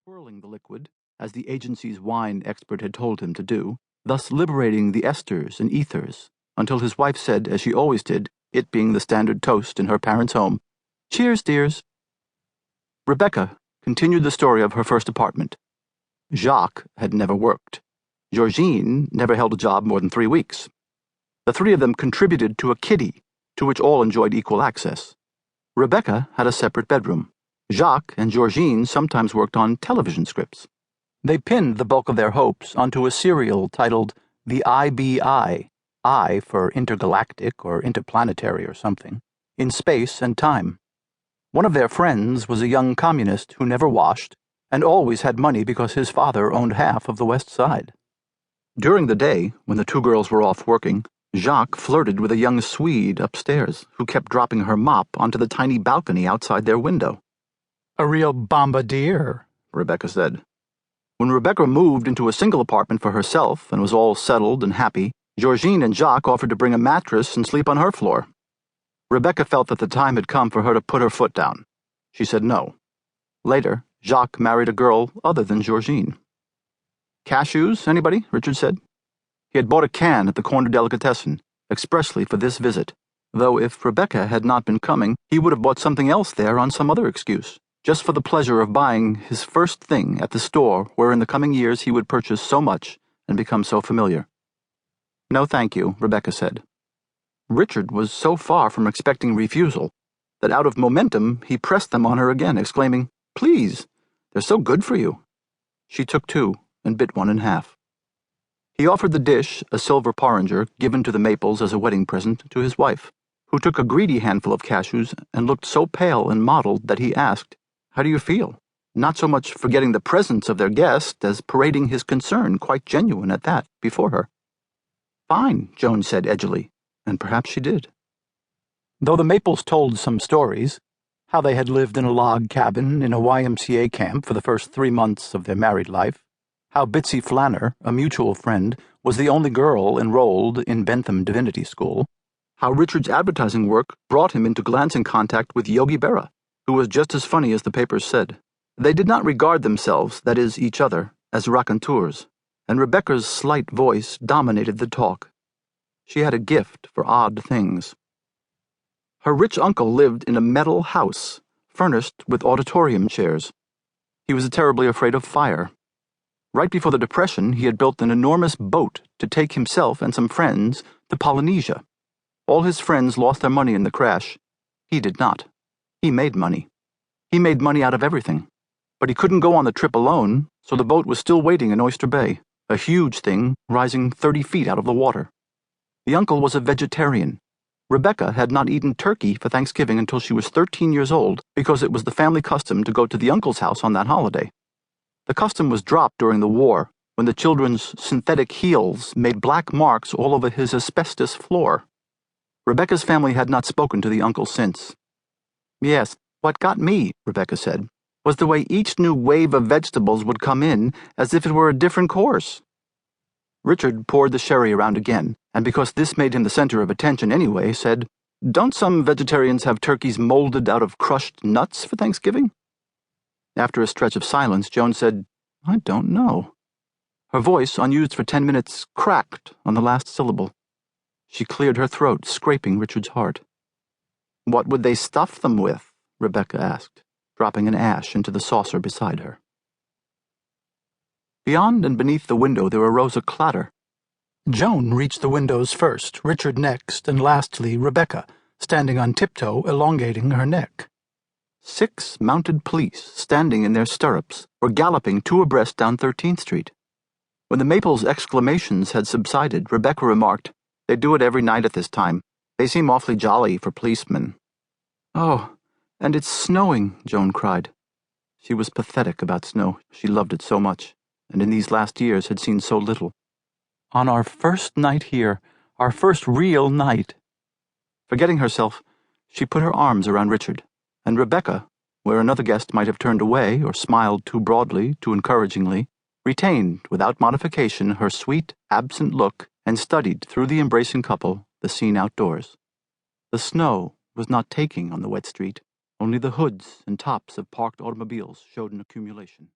swirling the liquid, as the agency's wine expert had told him to do, thus liberating the esters and ethers, until his wife said, as she always did, it being the standard toast in her parents' home, "Cheers, dears." Rebecca continued the story of her first apartment. Jacques had never worked. Georgine never held a job more than 3 weeks. The three of them contributed to a kitty, to which all enjoyed equal access. Rebecca had a separate bedroom. Jacques and Georgine sometimes worked on television scripts. They pinned the bulk of their hopes onto a serial titled The IBI, I for intergalactic or interplanetary or something, in space and time. One of their friends was a young communist who never washed and always had money because his father owned half of the West Side. During the day, when the two girls were off working, Jacques flirted with a young Swede upstairs who kept dropping her mop onto the tiny balcony outside their window. "A real bombardier," Rebecca said. When Rebecca moved into a single apartment for herself and was all settled and happy, Georgine and Jacques offered to bring a mattress and sleep on her floor. Rebecca felt that the time had come for her to put her foot down. She said no. Later, Jacques married a girl other than Georgine. "Cashews, anybody?" Richard said. He had bought a can at the corner delicatessen, expressly for this visit, though if Rebecca had not been coming, he would have bought something else there on some other excuse, just for the pleasure of buying his first thing at the store where in the coming years he would purchase so much and become so familiar. "No, thank you," Rebecca said. Richard was so far from expecting refusal that out of momentum he pressed them on her again, exclaiming, "Please, they're so good for you." She took 2 and bit one in half. He offered the dish, a silver porringer given to the Maples as a wedding present, to his wife, who took a greedy handful of cashews and looked so pale and mottled that he asked, "How do you feel?" Not so much forgetting the presence of their guest as parading his concern, quite genuine at that, before her. "Fine," Joan said edgily, and perhaps she did. Though the Maples told some stories, how they had lived in a log cabin in a YMCA camp for the first 3 months of their married life, how Bitsy Flanner, a mutual friend, was the only girl enrolled in Bentham Divinity School, how Richard's advertising work brought him into glancing contact with Yogi Berra, who was just as funny as the papers said. They did not regard themselves, that is, each other, as raconteurs, and Rebecca's slight voice dominated the talk. She had a gift for odd things. Her rich uncle lived in a metal house, furnished with auditorium chairs. He was terribly afraid of fire. Right before the Depression, he had built an enormous boat to take himself and some friends to Polynesia. All his friends lost their money in the crash. He did not. He made money. He made money out of everything. But he couldn't go on the trip alone, so the boat was still waiting in Oyster Bay, a huge thing rising 30 feet out of the water. The uncle was a vegetarian. Rebecca had not eaten turkey for Thanksgiving until she was 13 years old because it was the family custom to go to the uncle's house on that holiday. The custom was dropped during the war, when the children's synthetic heels made black marks all over his asbestos floor. Rebecca's family had not spoken to the uncle since. "Yes, what got me," Rebecca said, "was the way each new wave of vegetables would come in as if it were a different course." Richard poured the sherry around again, and because this made him the center of attention anyway, said, "Don't some vegetarians have turkeys molded out of crushed nuts for Thanksgiving?" After a stretch of silence, Joan said, "I don't know." Her voice, unused for 10 minutes, cracked on the last syllable. She cleared her throat, scraping Richard's heart. "What would they stuff them with?" Rebecca asked, dropping an ash into the saucer beside her. Beyond and beneath the window there arose a clatter. Joan reached the windows first, Richard next, and lastly Rebecca, standing on tiptoe, elongating her neck. 6 mounted police, standing in their stirrups, were galloping 2 abreast down 13th Street. When the Maples' exclamations had subsided, Rebecca remarked, "They do it every night at this time. They seem awfully jolly for policemen." "Oh, and it's snowing," Joan cried. She was pathetic about snow. She loved it so much, and in these last years had seen so little. "On our first night here, our first real night." Forgetting herself, she put her arms around Richard, and Rebecca, where another guest might have turned away or smiled too broadly, too encouragingly, retained, without modification, her sweet, absent look and studied through the embracing couple the scene outdoors. The snow was not taking on the wet street. Only the hoods and tops of parked automobiles showed an accumulation.